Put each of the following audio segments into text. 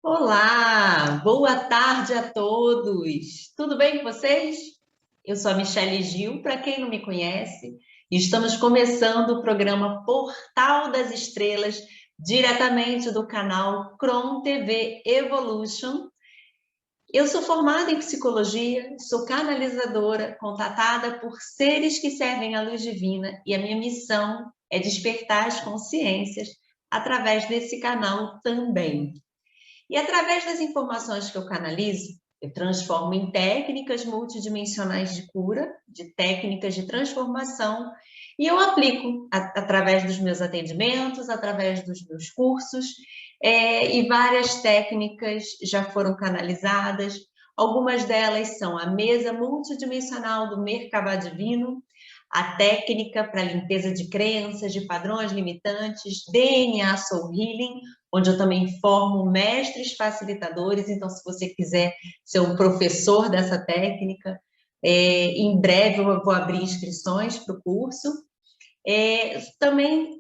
Olá, boa tarde a todos. Tudo bem com vocês? Eu sou a Michele Gil, para quem não me conhece, e estamos começando o programa Portal das Estrelas, diretamente do canal Cron TV Evolution. Eu sou formada em psicologia, sou canalizadora, contatada por seres que servem à luz divina, e a minha missão é despertar as consciências através desse canal também. E através das informações que eu canalizo, eu transformo em técnicas multidimensionais de cura, de técnicas de transformação, e eu aplico através dos meus atendimentos, através dos meus cursos, e várias técnicas já foram canalizadas. Algumas delas são a mesa multidimensional do Merkabah Divino, a técnica para limpeza de crenças, de padrões limitantes, DNA Soul Healing, onde eu também formo mestres facilitadores. Então, se você quiser ser um professor dessa técnica, em breve eu vou abrir inscrições para o curso. Também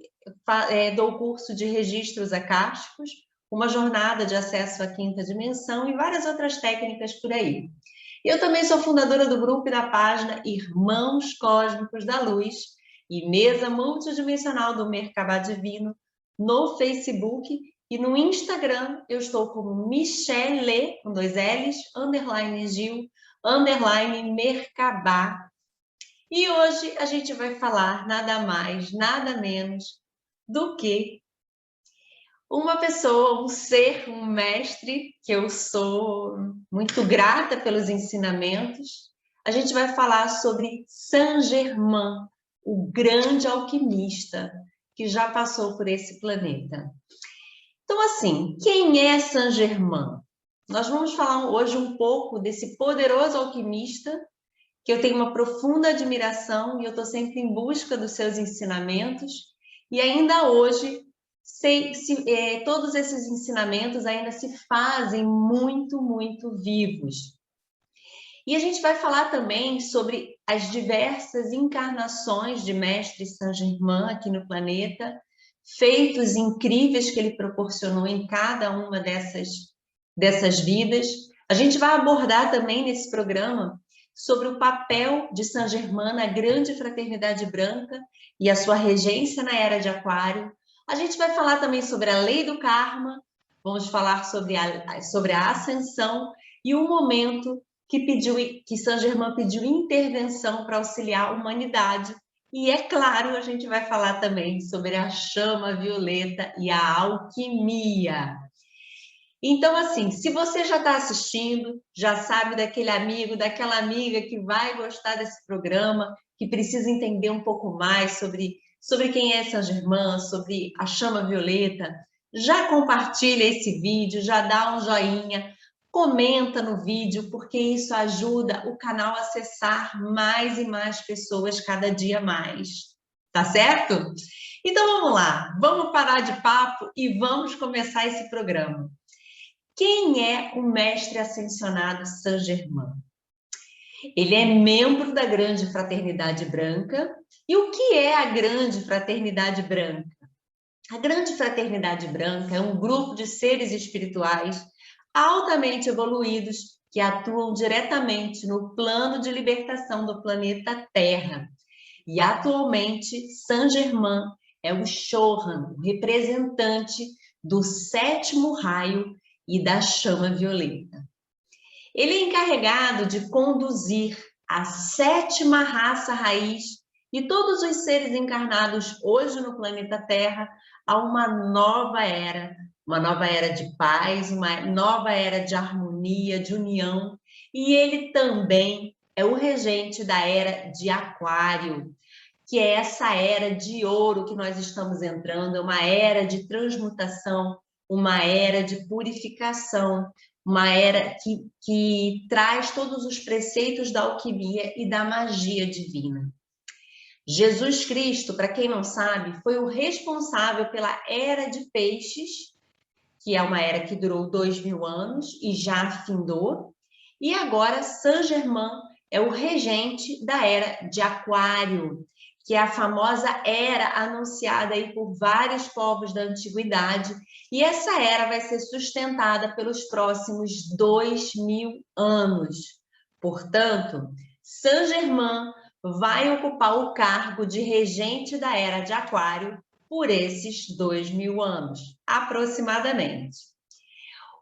dou curso de registros acásticos, uma jornada de acesso à quinta dimensão e várias outras técnicas por aí. Eu também sou fundadora do grupo e da página Irmãos Cósmicos da Luz e mesa multidimensional do Merkabah Divino no Facebook e no Instagram. Eu estou como Michele, com 2 L's, _ Gil, _ Merkabah. E hoje a gente vai falar nada mais, nada menos do que uma pessoa, um ser, um mestre, que eu sou muito grata pelos ensinamentos. A gente vai falar sobre Saint-Germain, o grande alquimista que já passou por esse planeta. Então, assim, quem é Saint-Germain? Nós vamos falar hoje um pouco desse poderoso alquimista, que eu tenho uma profunda admiração e eu estou sempre em busca dos seus ensinamentos. E ainda hoje, todos esses ensinamentos ainda se fazem muito, muito vivos. E a gente vai falar também sobre as diversas encarnações de Mestre Saint-Germain aqui no planeta, feitos incríveis que ele proporcionou em cada uma dessas vidas. A gente vai abordar também nesse programa sobre o papel de Saint-Germain na grande fraternidade branca e a sua regência na era de Aquário. A gente vai falar também sobre a lei do karma, vamos falar sobre a ascensão e o momento que Saint-Germain pediu intervenção para auxiliar a humanidade. E, é claro, a gente vai falar também sobre a chama violeta e a alquimia. Então, assim, se você já está assistindo, já sabe daquele amigo, daquela amiga que vai gostar desse programa, que precisa entender um pouco mais sobre quem é Saint-Germain, sobre a chama violeta, já compartilha esse vídeo, já dá um joinha, comenta no vídeo, porque isso ajuda o canal a acessar mais e mais pessoas cada dia mais. Tá certo? Então vamos lá, vamos parar de papo e vamos começar esse programa. Quem é o mestre ascensionado Saint-Germain? Ele é membro da Grande Fraternidade Branca. E o que é a Grande Fraternidade Branca? A Grande Fraternidade Branca é um grupo de seres espirituais altamente evoluídos que atuam diretamente no plano de libertação do planeta Terra. E atualmente, Saint-Germain é o Shohan, o representante do 7º raio e da chama violeta. Ele é encarregado de conduzir a 7ª raça raiz e todos os seres encarnados hoje no planeta Terra a uma nova era de paz, uma nova era de harmonia, de união. E ele também é o regente da era de Aquário, que é essa era de ouro que nós estamos entrando, é uma era de transmutação, uma era de purificação, uma era que traz todos os preceitos da alquimia e da magia divina. Jesus Cristo, para quem não sabe, foi o responsável pela era de peixes, que é uma era que durou 2000 anos e já findou, e agora Saint-Germain é o regente da era de Aquário, que é a famosa era anunciada aí por vários povos da antiguidade, e essa era vai ser sustentada pelos próximos 2000 anos. Portanto, Saint-Germain vai ocupar o cargo de regente da era de Aquário por esses 2000 anos, aproximadamente.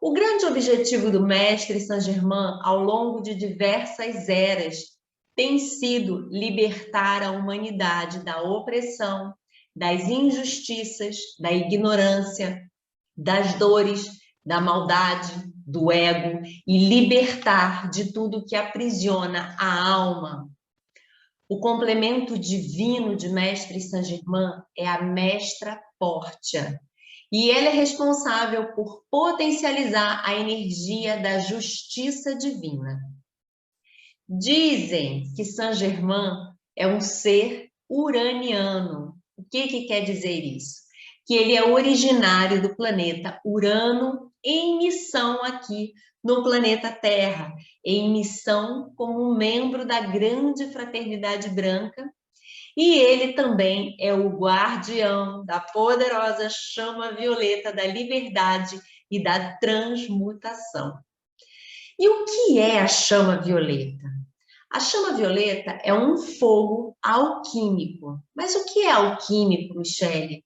O grande objetivo do mestre Saint-Germain, ao longo de diversas eras, tem sido libertar a humanidade da opressão, das injustiças, da ignorância, das dores, da maldade, do ego e libertar de tudo que aprisiona a alma. O complemento divino de Mestre Saint-Germain é a Mestra Pórtia, e ela é responsável por potencializar a energia da justiça divina. Dizem que Saint-Germain é um ser uraniano. O que quer dizer isso? Que ele é originário do planeta Urano em missão aqui no planeta Terra, em missão como membro da grande fraternidade branca, e ele também é o guardião da poderosa chama violeta da liberdade e da transmutação. E o que é a chama violeta? A chama violeta é um fogo alquímico. Mas o que é alquímico, Michele?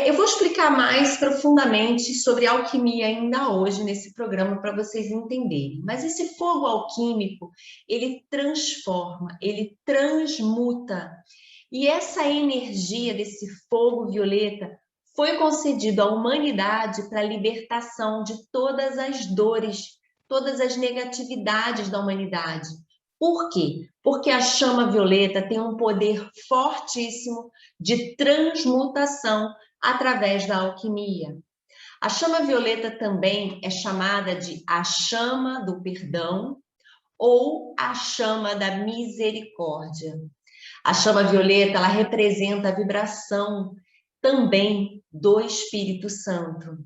Eu vou explicar mais profundamente sobre alquimia ainda hoje nesse programa para vocês entenderem. Mas esse fogo alquímico, ele transforma, ele transmuta. E essa energia desse fogo violeta foi concedido à humanidade para a libertação de todas as dores, todas as negatividades da humanidade. Por quê? Porque a chama violeta tem um poder fortíssimo de transmutação através da alquimia. A chama violeta também é chamada de a chama do perdão ou a chama da misericórdia. A chama violeta, ela representa a vibração também do Espírito Santo.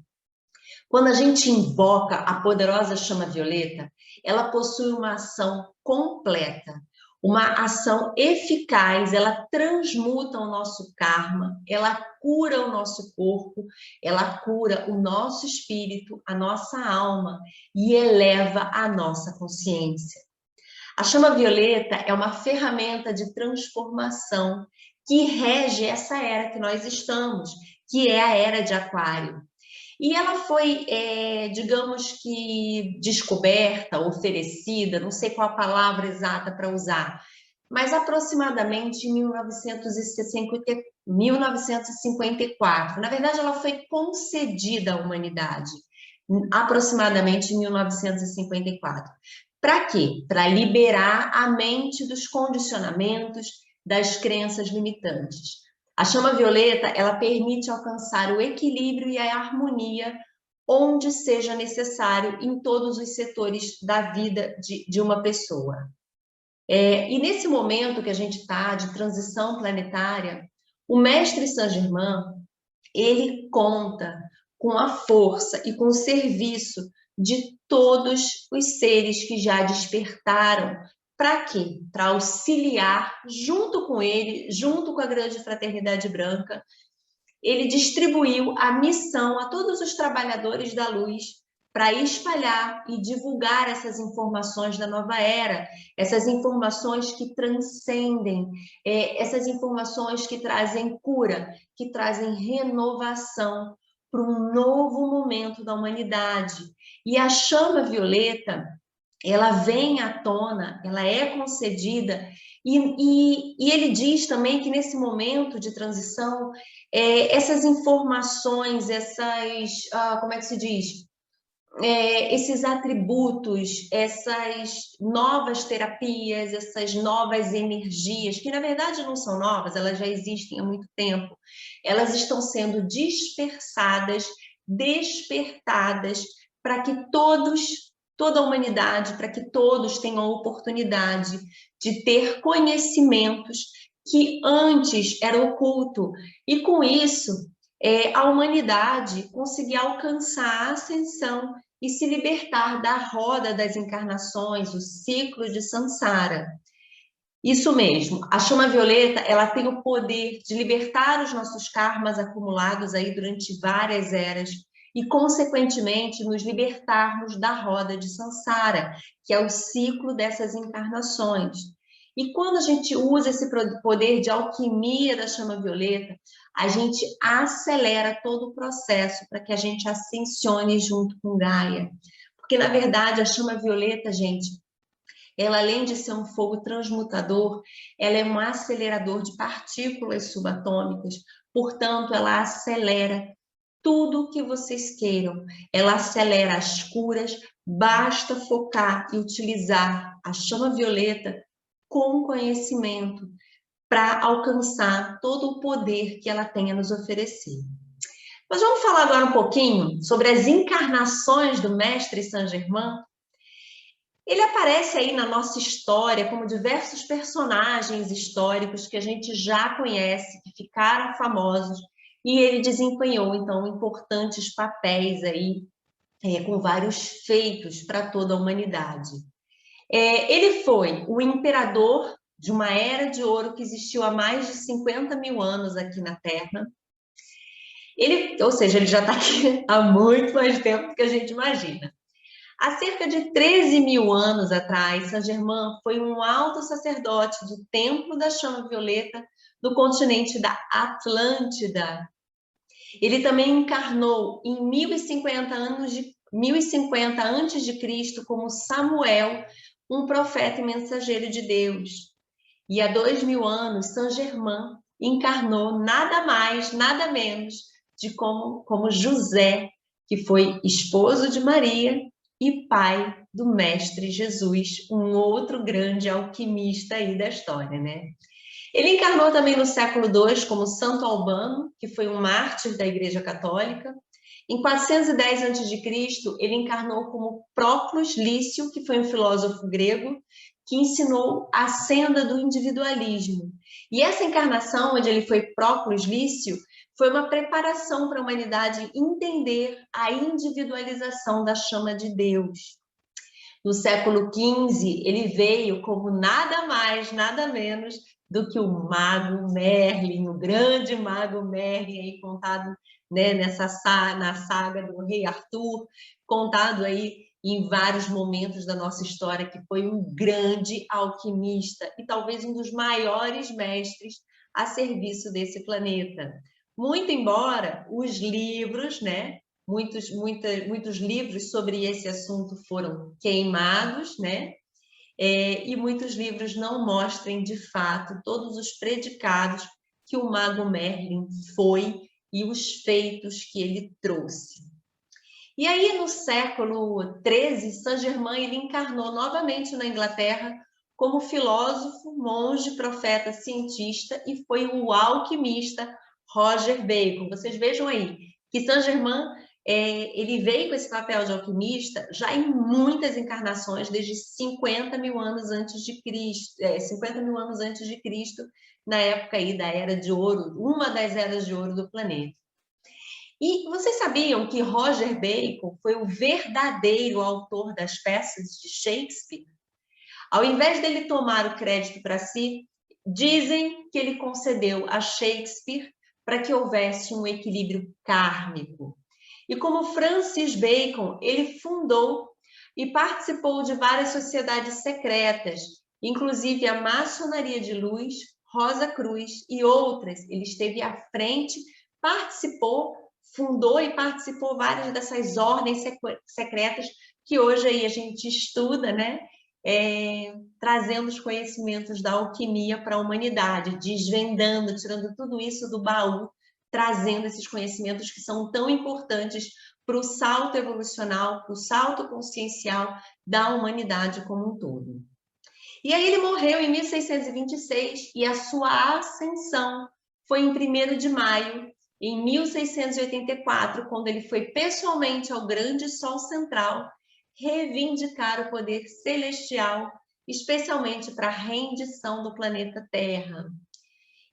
Quando a gente invoca a poderosa chama violeta, ela possui uma ação completa, uma ação eficaz, ela transmuta o nosso karma, ela cura o nosso corpo, ela cura o nosso espírito, a nossa alma e eleva a nossa consciência. A chama violeta é uma ferramenta de transformação que rege essa era que nós estamos, que é a era de Aquário. E ela foi, digamos que, descoberta, oferecida, não sei qual a palavra exata para usar, mas aproximadamente em 1954. Na verdade, ela foi concedida à humanidade, aproximadamente em 1954. Para quê? Para liberar a mente dos condicionamentos, das crenças limitantes. A chama violeta, ela permite alcançar o equilíbrio e a harmonia onde seja necessário em todos os setores da vida de uma pessoa. E nesse momento que a gente está de transição planetária, o mestre Saint-Germain, ele conta com a força e com o serviço de todos os seres que já despertaram. Para quê? Para auxiliar, junto com ele, junto com a grande fraternidade branca, ele distribuiu a missão a todos os trabalhadores da luz para espalhar e divulgar essas informações da nova era, essas informações que transcendem, essas informações que trazem cura, que trazem renovação para um novo momento da humanidade. E a chama violeta, ela vem à tona, ela é concedida, e ele diz também que nesse momento de transição, essas informações, como é que se diz? Esses atributos, essas novas terapias, essas novas energias, que na verdade não são novas, elas já existem há muito tempo, elas estão sendo dispersadas, despertadas, para que toda a humanidade, para que todos tenham a oportunidade de ter conhecimentos que antes era oculto. E com isso, a humanidade conseguir alcançar a ascensão e se libertar da roda das encarnações, o ciclo de Sansara. Isso mesmo, a chama violeta, ela tem o poder de libertar os nossos karmas acumulados aí durante várias eras e, consequentemente, nos libertarmos da roda de Sansara, que é o ciclo dessas encarnações. E quando a gente usa esse poder de alquimia da chama violeta, a gente acelera todo o processo para que a gente ascensione junto com Gaia. Porque, na verdade, a chama violeta, gente, ela, além de ser um fogo transmutador, ela é um acelerador de partículas subatômicas, portanto, ela acelera tudo que vocês queiram. Ela acelera as curas, basta focar e utilizar a chama violeta com conhecimento para alcançar todo o poder que ela tem a nos oferecer. Mas vamos falar agora um pouquinho sobre as encarnações do Mestre Saint-Germain. Ele aparece aí na nossa história como diversos personagens históricos que a gente já conhece, que ficaram famosos, e ele desempenhou, então, importantes papéis aí, com vários feitos para toda a humanidade. Ele foi o imperador de uma era de ouro que existiu há mais de 50 mil anos aqui na Terra. Ou seja, ele já está aqui há muito mais tempo do que a gente imagina. Há cerca de 13 mil anos atrás, Saint-Germain foi um alto sacerdote do Templo da Chama Violeta do continente da Atlântida. Ele também encarnou em 1050 antes de Cristo como Samuel, um profeta e mensageiro de Deus. E há 2000 anos, Saint-Germain encarnou nada mais, nada menos de como José, que foi esposo de Maria e pai do Mestre Jesus, um outro grande alquimista aí da história, né? Ele encarnou também no século II como Santo Albano, que foi um mártir da Igreja Católica. Em 410 a.C., ele encarnou como Proclus Lício, que foi um filósofo grego, que ensinou a senda do individualismo. E essa encarnação, onde ele foi Proclus Lício, foi uma preparação para a humanidade entender a individualização da chama de Deus. No século XV, ele veio como nada mais, nada menos do que o mago Merlin, o grande mago Merlin, aí contado, né, na saga do Rei Arthur, contado aí em vários momentos da nossa história, que foi um grande alquimista e talvez um dos maiores mestres a serviço desse planeta. Muito embora os livros, né, muitos livros sobre esse assunto foram queimados, né? E muitos livros não mostrem de fato todos os predicados que o mago Merlin foi e os feitos que ele trouxe. E aí, no século XIII, Saint-Germain ele encarnou novamente na Inglaterra como filósofo, monge, profeta, cientista e foi o alquimista Roger Bacon. Vocês vejam aí que Saint-Germain ele veio com esse papel de alquimista já em muitas encarnações, desde 50 mil anos antes de Cristo, 50 mil anos antes de Cristo, na época aí da Era de Ouro, uma das eras de ouro do planeta. E vocês sabiam que Roger Bacon foi o verdadeiro autor das peças de Shakespeare? Ao invés dele tomar o crédito para si, dizem que ele concedeu a Shakespeare para que houvesse um equilíbrio kármico. E como Francis Bacon, ele fundou e participou de várias sociedades secretas, inclusive a Maçonaria de Luz, Rosa Cruz e outras. Ele esteve à frente, participou, fundou e participou várias dessas ordens secretas que hoje aí a gente estuda, né? Trazendo os conhecimentos da alquimia para a humanidade, desvendando, tirando tudo isso do baú, trazendo esses conhecimentos que são tão importantes para o salto evolucional, para o salto consciencial da humanidade como um todo. E aí ele morreu em 1626 e a sua ascensão foi em 1º de maio, em 1684, quando ele foi pessoalmente ao grande Sol central reivindicar o poder celestial, especialmente para a rendição do planeta Terra.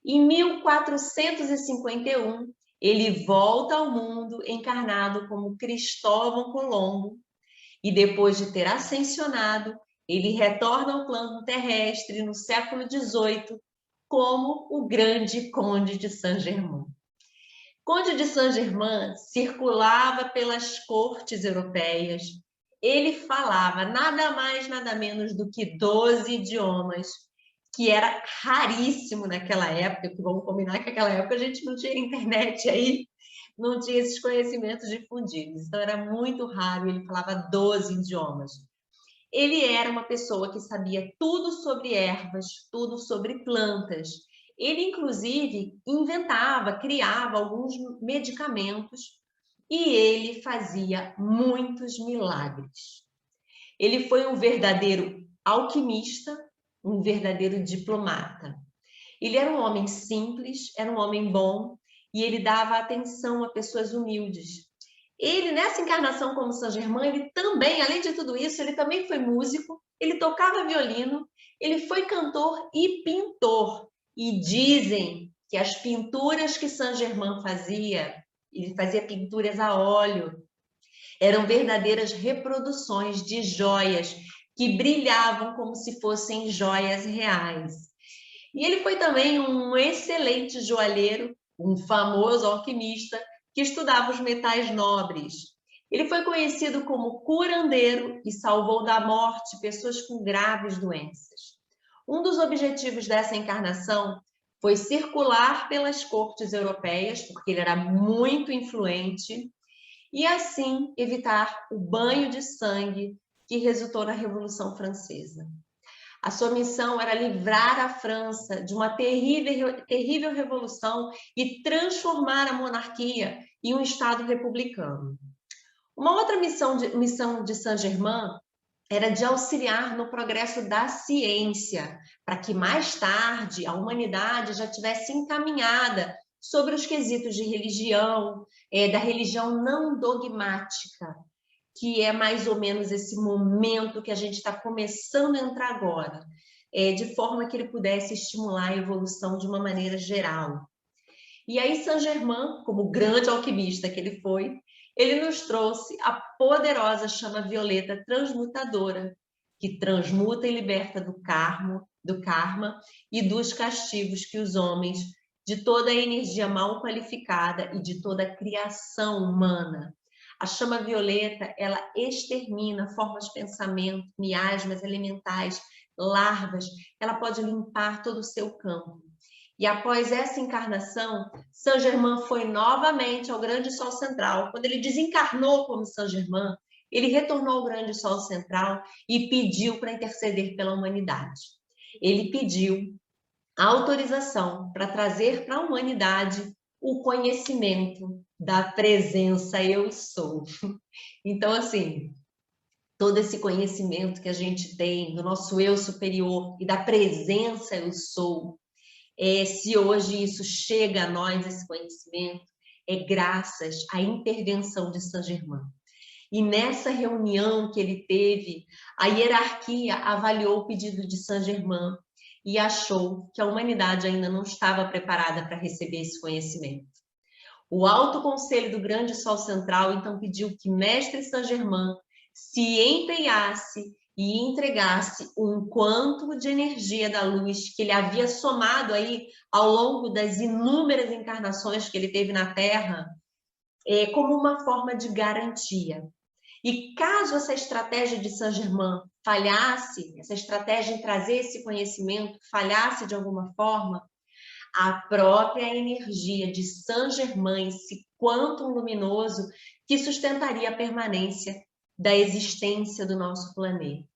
Em 1451, ele volta ao mundo encarnado como Cristóvão Colombo e depois de ter ascensionado, ele retorna ao plano terrestre no século XVIII como o grande Conde de Saint-Germain. Conde de Saint-Germain circulava pelas cortes europeias. Ele falava nada mais, nada menos do que 12 idiomas, que era raríssimo naquela época, que vamos combinar que naquela época a gente não tinha internet aí, não tinha esses conhecimentos difundidos. Então era muito raro, ele falava 12 idiomas. Ele era uma pessoa que sabia tudo sobre ervas, tudo sobre plantas. Ele, inclusive, inventava, criava alguns medicamentos e ele fazia muitos milagres. Ele foi um verdadeiro alquimista, um verdadeiro diplomata. Ele era um homem simples, era um homem bom e ele dava atenção a pessoas humildes. Ele, nessa encarnação como Saint-Germain, ele também, além de tudo isso, ele também foi músico, ele tocava violino, ele foi cantor e pintor. E dizem que as pinturas que Saint-Germain fazia, ele fazia pinturas a óleo, eram verdadeiras reproduções de joias que brilhavam como se fossem joias reais. E ele foi também um excelente joalheiro, um famoso alquimista, que estudava os metais nobres. Ele foi conhecido como curandeiro e salvou da morte pessoas com graves doenças. Um dos objetivos dessa encarnação foi circular pelas cortes europeias, porque ele era muito influente, e assim evitar o banho de sangue que resultou na Revolução Francesa. A sua missão era livrar a França de uma terrível revolução e transformar a monarquia em um Estado republicano. Uma outra missão de Saint-Germain era de auxiliar no progresso da ciência, para que mais tarde a humanidade já tivesse encaminhada sobre os quesitos de religião, da religião não dogmática, que é mais ou menos esse momento que a gente está começando a entrar agora, de forma que ele pudesse estimular a evolução de uma maneira geral. E aí Saint-Germain, como grande alquimista que ele foi, ele nos trouxe a poderosa chama violeta transmutadora, que transmuta e liberta do karma e dos castigos que os homens, de toda a energia mal qualificada e de toda a criação humana. A chama violeta, ela extermina formas de pensamento, miasmas elementais, larvas, ela pode limpar todo o seu campo. E após essa encarnação, Saint-Germain foi novamente ao grande sol central. Quando ele desencarnou como Saint-Germain, ele retornou ao grande sol central e pediu para interceder pela humanidade. Ele pediu autorização para trazer para a humanidade o conhecimento da presença eu sou. Então, assim, todo esse conhecimento que a gente tem do nosso eu superior e da presença eu sou, se hoje isso chega a nós, esse conhecimento, é graças à intervenção de Saint-Germain. E nessa reunião que ele teve, a hierarquia avaliou o pedido de Saint-Germain e achou que a humanidade ainda não estava preparada para receber esse conhecimento. O Alto Conselho do Grande Sol Central então pediu que Mestre Saint-Germain se empenhasse e entregasse um quanto de energia da luz que ele havia somado aí ao longo das inúmeras encarnações que ele teve na Terra, como uma forma de garantia. E caso essa estratégia de Saint-Germain falhasse, essa estratégia em trazer esse conhecimento falhasse de alguma forma, a própria energia de Saint-Germain, esse quantum luminoso que sustentaria a permanência da existência do nosso planeta.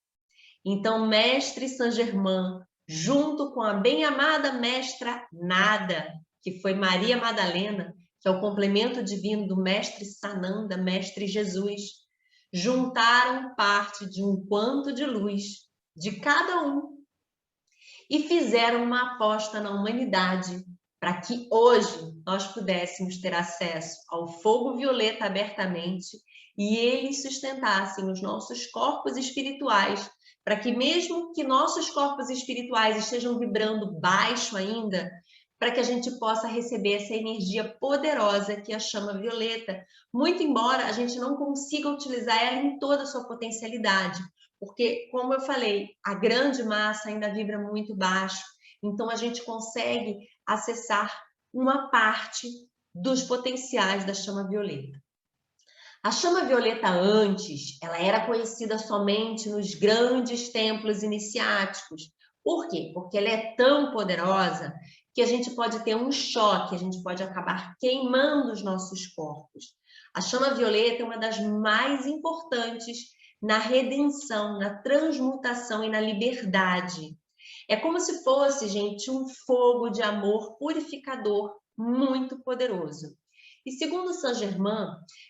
Então, Mestre Saint-Germain, junto com a bem-amada Mestra Nada, que foi Maria Madalena, que é o complemento divino do Mestre Sananda, Mestre Jesus, juntaram parte de um quanto de luz de cada um e fizeram uma aposta na humanidade para que hoje nós pudéssemos ter acesso ao fogo violeta abertamente e eles sustentassem os nossos corpos espirituais, para que mesmo que nossos corpos espirituais estejam vibrando baixo ainda, para que a gente possa receber essa energia poderosa que é a chama violeta, muito embora a gente não consiga utilizar ela em toda a sua potencialidade, porque, como eu falei, a grande massa ainda vibra muito baixo, então a gente consegue acessar uma parte dos potenciais da chama violeta. A chama violeta antes, ela era conhecida somente nos grandes templos iniciáticos. Por quê? Porque ela é tão poderosa que a gente pode ter um choque, a gente pode acabar queimando os nossos corpos. A chama violeta é uma das mais importantes na redenção, na transmutação e na liberdade. É como se fosse, gente, um fogo de amor purificador muito poderoso. E segundo Saint-Germain,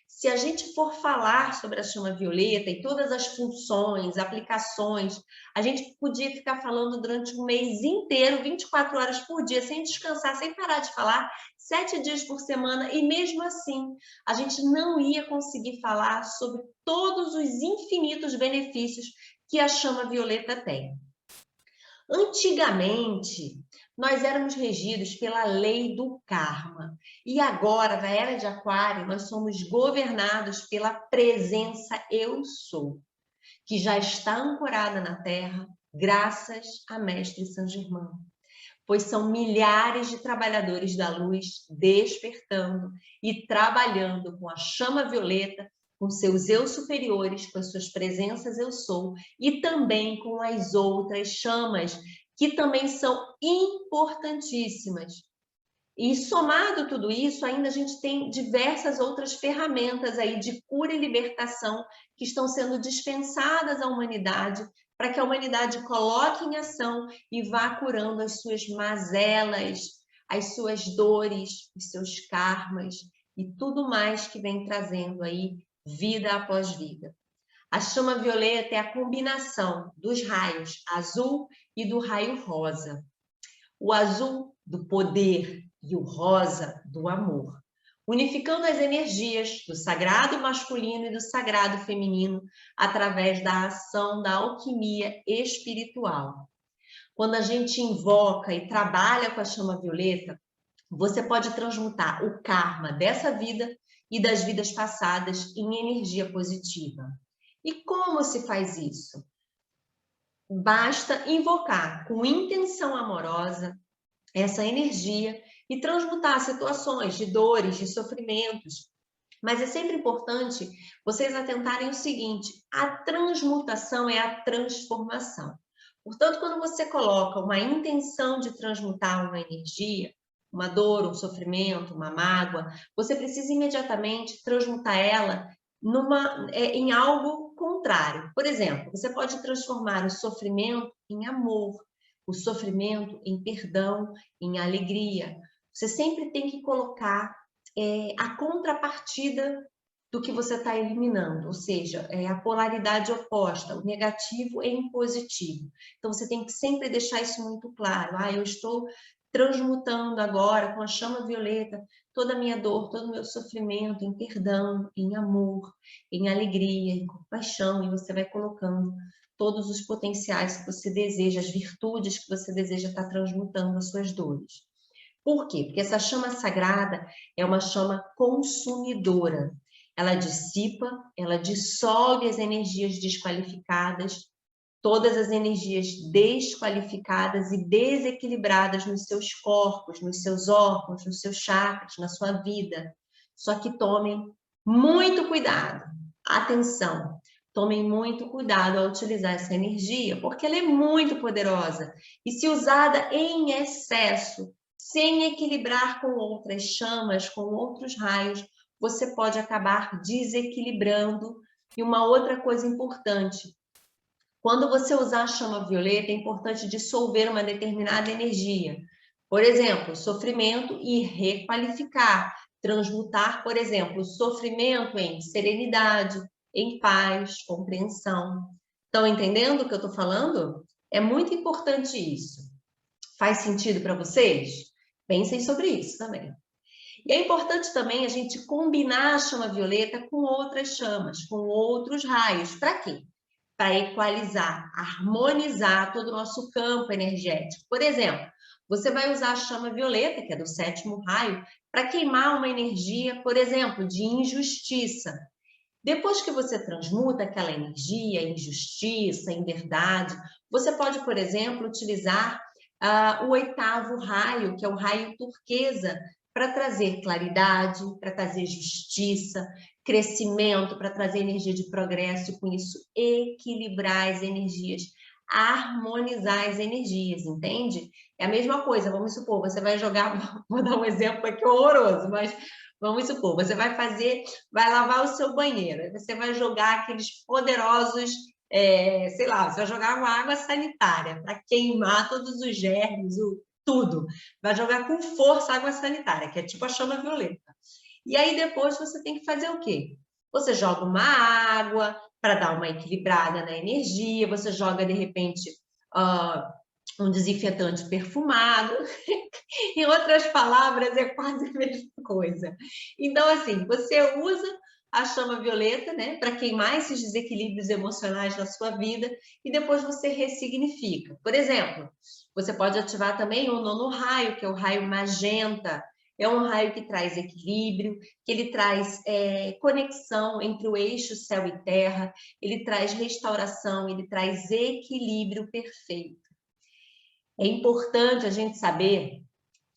se a gente for falar sobre a chama violeta e todas as funções, aplicações, a gente podia ficar falando durante um mês inteiro, 24 horas por dia, sem descansar, sem parar de falar, 7 dias por semana, e mesmo assim, a gente não ia conseguir falar sobre todos os infinitos benefícios que a chama violeta tem. Antigamente, nós éramos regidos pela lei do karma. E agora, na era de Aquário, nós somos governados pela presença Eu Sou, que já está ancorada na Terra, graças a Mestre Saint-Germain. Pois são milhares de trabalhadores da luz despertando e trabalhando com a chama violeta, com seus eu superiores, com as suas presenças eu sou, e também com as outras chamas, que também são importantíssimas. E somado tudo isso, ainda a gente tem diversas outras ferramentas aí de cura e libertação que estão sendo dispensadas à humanidade, para que a humanidade coloque em ação e vá curando as suas mazelas, as suas dores, os seus karmas e tudo mais que vem trazendo aí vida após vida. A chama violeta é a combinação dos raios azul e do raio rosa. O azul do poder e o rosa do amor, unificando as energias do sagrado masculino e do sagrado feminino através da ação da alquimia espiritual. Quando a gente invoca e trabalha com a chama violeta, você pode transmutar o karma dessa vida e das vidas passadas em energia positiva. E como se faz isso? Basta invocar com intenção amorosa essa energia e transmutar situações de dores, de sofrimentos. Mas é sempre importante vocês atentarem o seguinte: a transmutação é a transformação. Portanto, quando você coloca uma intenção de transmutar uma energia, uma dor, um sofrimento, uma mágoa, você precisa imediatamente transmutar ela em algo contrário. Por exemplo, você pode transformar o sofrimento em amor, o sofrimento em perdão, em alegria. Você sempre tem que colocar a contrapartida do que você está eliminando, ou seja, a polaridade oposta, o negativo em positivo. Então, você tem que sempre deixar isso muito claro. Eu estou transmutando agora com a chama violeta toda a minha dor, todo o meu sofrimento em perdão, em amor, em alegria, em compaixão, e você vai colocando todos os potenciais que você deseja, as virtudes que você deseja estar transmutando as suas dores. Por quê? Porque essa chama sagrada é uma chama consumidora. Ela dissipa, ela dissolve as energias desqualificadas, todas as energias desqualificadas e desequilibradas nos seus corpos, nos seus órgãos, nos seus chakras, na sua vida. Só que tomem muito cuidado. Atenção, tomem muito cuidado ao utilizar essa energia, porque ela é muito poderosa. E se usada em excesso, sem equilibrar com outras chamas, com outros raios, você pode acabar desequilibrando. E uma outra coisa importante, quando você usar a chama violeta, é importante dissolver uma determinada energia. Por exemplo, sofrimento e requalificar. Transmutar, por exemplo, o sofrimento em serenidade, em paz, compreensão. Estão entendendo o que eu estou falando? É muito importante isso. Faz sentido para vocês? Pensem sobre isso também. E é importante também a gente combinar a chama violeta com outras chamas, com outros raios. Para quê? Para equalizar, harmonizar todo o nosso campo energético. Por exemplo, você vai usar a chama violeta, que é do 7º raio, para queimar uma energia, por exemplo, de injustiça. Depois que você transmuta aquela energia em justiça, em verdade, você pode, por exemplo, utilizar o 8º raio, que é o raio turquesa, para trazer claridade, para trazer justiça, crescimento, para trazer energia de progresso e, com isso, equilibrar as energias, harmonizar as energias, entende? É a mesma coisa, vamos supor, você vai jogar, vou dar um exemplo aqui horroroso, mas vamos supor, você vai lavar o seu banheiro, você vai jogar aqueles poderosos, sei lá, você vai jogar uma água sanitária para queimar todos os germes, tudo. Vai jogar com força água sanitária, que é tipo a chama violeta. E aí depois você tem que fazer o quê? Você joga uma água para dar uma equilibrada na energia, você joga de repente um desinfetante perfumado. Em outras palavras, é quase a mesma coisa. Então, assim, você usa a chama violeta, né, para queimar esses desequilíbrios emocionais na sua vida e depois você ressignifica. Por exemplo, você pode ativar também o 9º raio, que é o raio magenta. É um raio que traz equilíbrio, que ele traz conexão entre o eixo céu e terra, ele traz restauração, ele traz equilíbrio perfeito. É importante a gente saber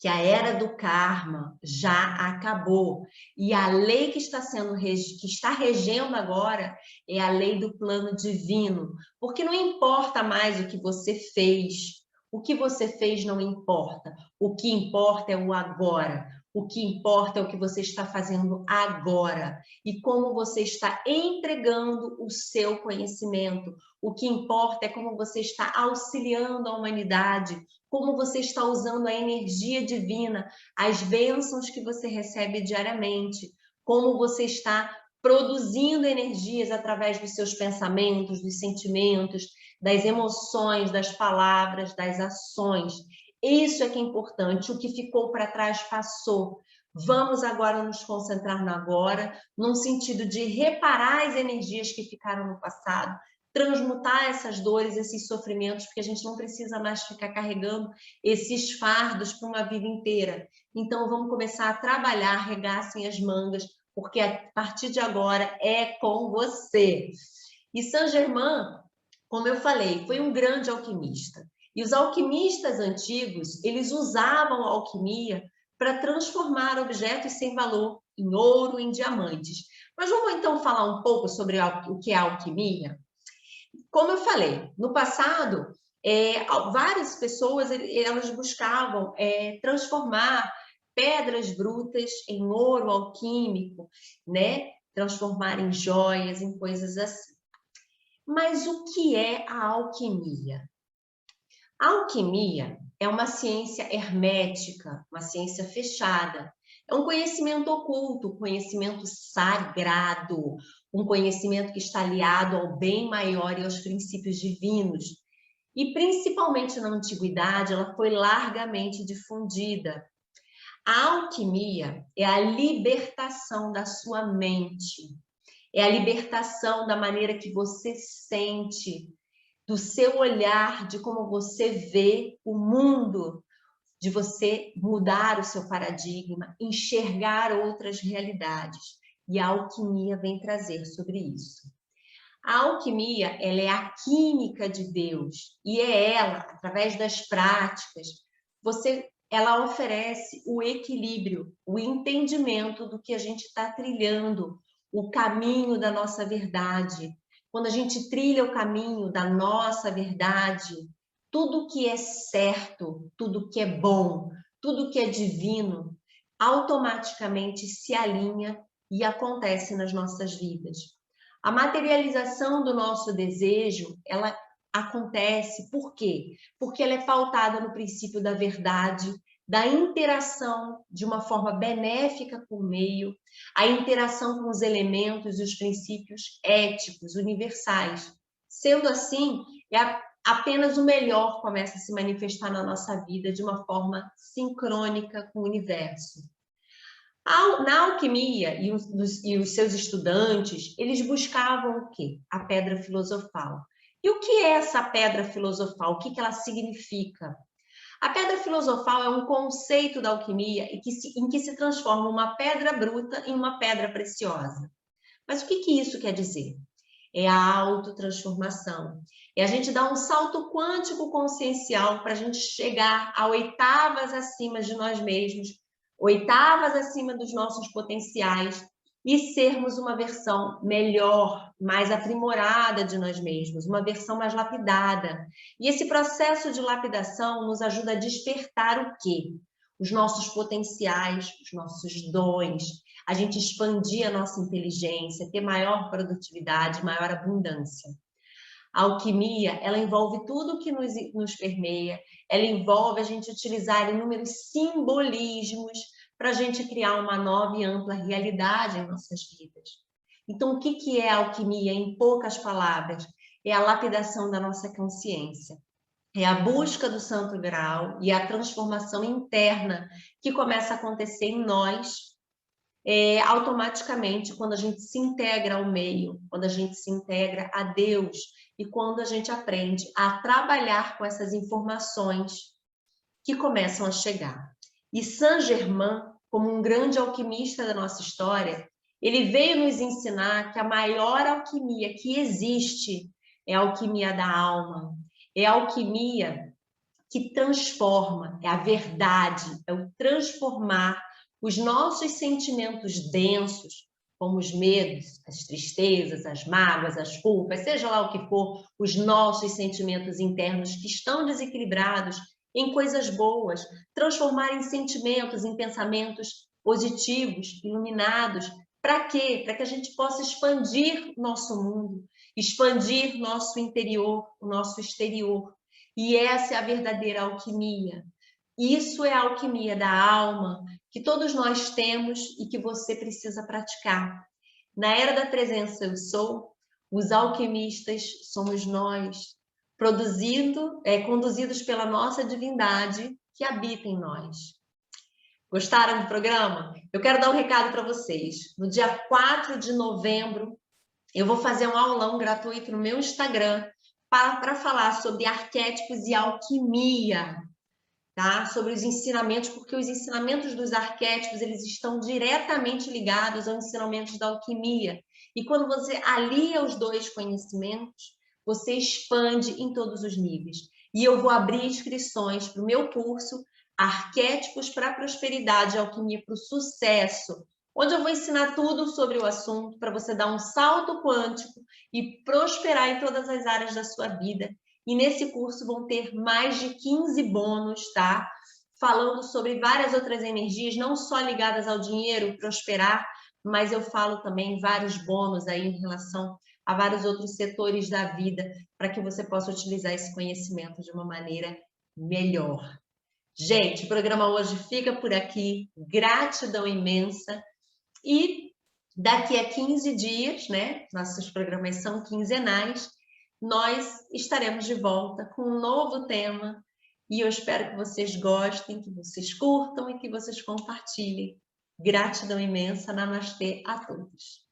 que a era do karma já acabou e a lei que está regendo agora é a lei do plano divino, porque não importa mais o que você fez. O que você fez não importa. O que importa é o agora. O que importa é o que você está fazendo agora e como você está entregando o seu conhecimento. O que importa é como você está auxiliando a humanidade, como você está usando a energia divina, as bênçãos que você recebe diariamente, como você está produzindo energias através dos seus pensamentos, dos sentimentos, das emoções, das palavras, das ações. Isso é que é importante. O que ficou para trás passou. Vamos agora nos concentrar no agora, num sentido de reparar as energias que ficaram no passado, transmutar essas dores, esses sofrimentos, porque a gente não precisa mais ficar carregando esses fardos para uma vida inteira. Então, vamos começar a trabalhar, arregassem as mangas, porque a partir de agora é com você. E Saint-Germain, como eu falei, foi um grande alquimista. E os alquimistas antigos, eles usavam a alquimia para transformar objetos sem valor em ouro, em diamantes. Mas vamos então falar um pouco sobre o que é a alquimia? Como eu falei, no passado, várias pessoas elas buscavam transformar pedras brutas em ouro alquímico, né? Transformar em joias, em coisas assim. Mas o que é a alquimia? A alquimia é uma ciência hermética, uma ciência fechada. É um conhecimento oculto, conhecimento sagrado, um conhecimento que está aliado ao bem maior e aos princípios divinos. E principalmente na antiguidade, ela foi largamente difundida. A alquimia é a libertação da sua mente, é a libertação da maneira que você sente, do seu olhar, de como você vê o mundo, de você mudar o seu paradigma, enxergar outras realidades. E a alquimia vem trazer sobre isso. A alquimia, ela é a química de Deus e é ela, através das práticas, ela oferece o equilíbrio, o entendimento do que a gente está trilhando, o caminho da nossa verdade. Quando a gente trilha o caminho da nossa verdade, tudo que é certo, tudo que é bom, tudo que é divino, automaticamente se alinha e acontece nas nossas vidas. A materialização do nosso desejo, ela acontece por quê? Porque ela é pautada no princípio da verdade, da interação de uma forma benéfica com o meio, a interação com os elementos e os princípios éticos, universais. Sendo assim, apenas o melhor começa a se manifestar na nossa vida de uma forma sincrônica com o universo. Na alquimia e os seus estudantes, eles buscavam o quê? A pedra filosofal. E o que é essa pedra filosofal? O que ela significa? A pedra filosofal é um conceito da alquimia em que se transforma uma pedra bruta em uma pedra preciosa. Mas o que que isso quer dizer? É a autotransformação. É a gente dar um salto quântico consciencial para a gente chegar a oitavas acima de nós mesmos, oitavas acima dos nossos potenciais e sermos uma versão melhor, mais aprimorada de nós mesmos, uma versão mais lapidada. E esse processo de lapidação nos ajuda a despertar o quê? Os nossos potenciais, os nossos dons, a gente expandir a nossa inteligência, ter maior produtividade, maior abundância. A alquimia, ela envolve tudo que nos permeia, ela envolve a gente utilizar inúmeros simbolismos para a gente criar uma nova e ampla realidade em nossas vidas. Então, o que que é a alquimia, em poucas palavras? É a lapidação da nossa consciência. É a busca do santo grau e a transformação interna que começa a acontecer em nós automaticamente quando a gente se integra ao meio, quando a gente se integra a Deus e quando a gente aprende a trabalhar com essas informações que começam a chegar. E Saint-Germain, como um grande alquimista da nossa história, ele veio nos ensinar que a maior alquimia que existe é a alquimia da alma, é a alquimia que transforma, é a verdade, é o transformar os nossos sentimentos densos, como os medos, as tristezas, as mágoas, as culpas, seja lá o que for, os nossos sentimentos internos que estão desequilibrados, em coisas boas, transformar em sentimentos, em pensamentos positivos, iluminados. Para quê? Para que a gente possa expandir nosso mundo, expandir nosso interior, o nosso exterior. E essa é a verdadeira alquimia. Isso é a alquimia da alma que todos nós temos e que você precisa praticar. Na era da presença eu sou, os alquimistas somos nós, conduzidos pela nossa divindade que habita em nós. Gostaram do programa? Eu quero dar um recado para vocês. No dia 4 de novembro, eu vou fazer um aulão gratuito no meu Instagram para falar sobre arquétipos e alquimia, tá? Sobre os ensinamentos, porque os ensinamentos dos arquétipos, eles estão diretamente ligados aos ensinamentos da alquimia. E quando você alia os dois conhecimentos, você expande em todos os níveis. E eu vou abrir inscrições para o meu curso Arquétipos para a Prosperidade, Alquimia para o Sucesso, onde eu vou ensinar tudo sobre o assunto para você dar um salto quântico e prosperar em todas as áreas da sua vida. E nesse curso vão ter mais de 15 bônus, tá? Falando sobre várias outras energias, não só ligadas ao dinheiro, prosperar, mas eu falo também vários bônus aí em relação a vários outros setores da vida, para que você possa utilizar esse conhecimento de uma maneira melhor. Gente, o programa hoje fica por aqui. Gratidão imensa. E daqui a 15 dias, né? Nossos programas são quinzenais, nós estaremos de volta com um novo tema e eu espero que vocês gostem, que vocês curtam e que vocês compartilhem. Gratidão imensa, namastê a todos.